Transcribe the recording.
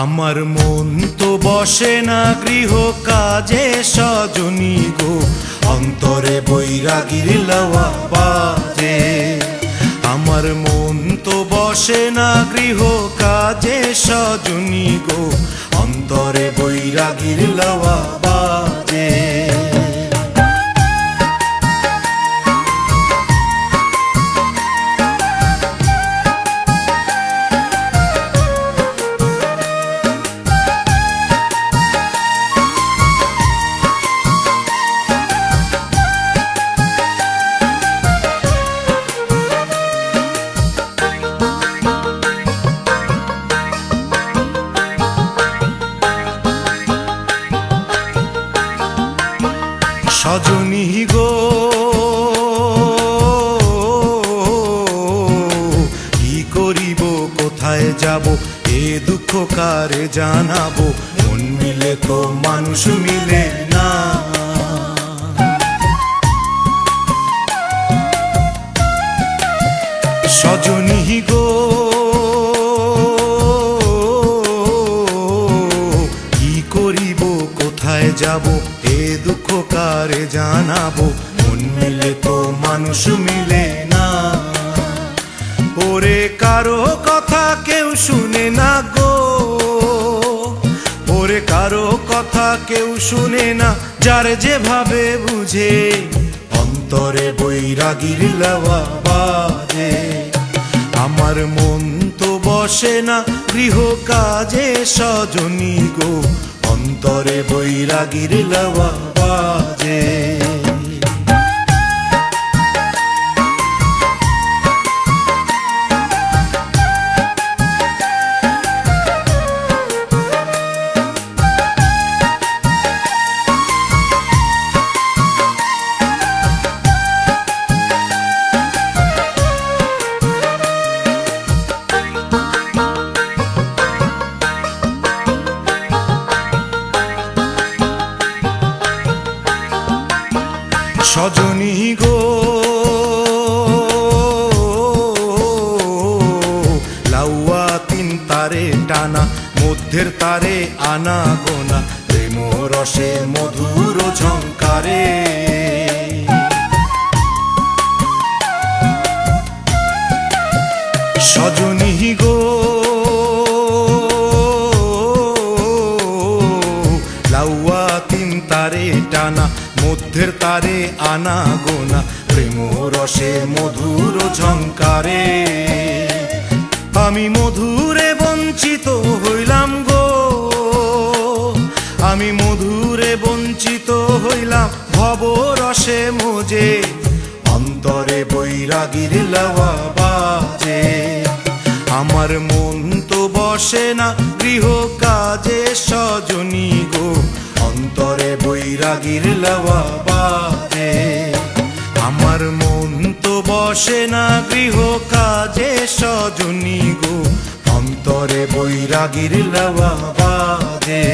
আমার মন তো বসে না গৃহ কাজে সজনী গো, অন্তরে বৈরাগীর লাওয়া বাজে। আমার মন তো বসে না গৃহ কাজে সজনী গো, অন্তরে বৈরাগীর লাওয়া বাজে। সজনী গো কি করিব কোথায় যাব, এ দুঃখ কারে জানাবো, মন মিলে তো মানুষ মিলে না। সজনী গো কি করিব কোথায় যাব, এ দুঃখ কারে জানাবো, মন মিলে তো মানুষ মিলে না। ওরে কারো কথা কেউ শুনে না গো, ওরে কারো কথা কেউ শুনে না, যার যেভাবে বুঝে অন্তরে বৈরাগীর লাওয়া বাজে। আমার মন তো বসে না গৃহ কাজে সজনী গো, অন্তরে বৈরাগীর লাওয়া বাজে। সজনী গো লাউয়া তিন তারে টানা, মধ্যের তারে আনা গোনা, প্রেম রসে মধুর ঝংকারে। সজনী গো লাউয়া তিন তারে টানা, মধ্যের তারে আনা গোনা, প্রেম রসে মধুর ঝংকারে। আমি মধুরে বঞ্চিত হইলাম গো, আমি মধুরে বঞ্চিত হইলাম, ভব রসে মোজে অন্তরে বৈরাগীর লাওয়া বাজে। আমার মন তো বসে না গৃহ কাজে সজনী গো, অন্তরে বৈরাগীর লাওয়া বাজে। আমার মন তো বসে না গৃহ কাজে সজনী গো, অন্তরে বৈরাগীর লাওয়া বাজে।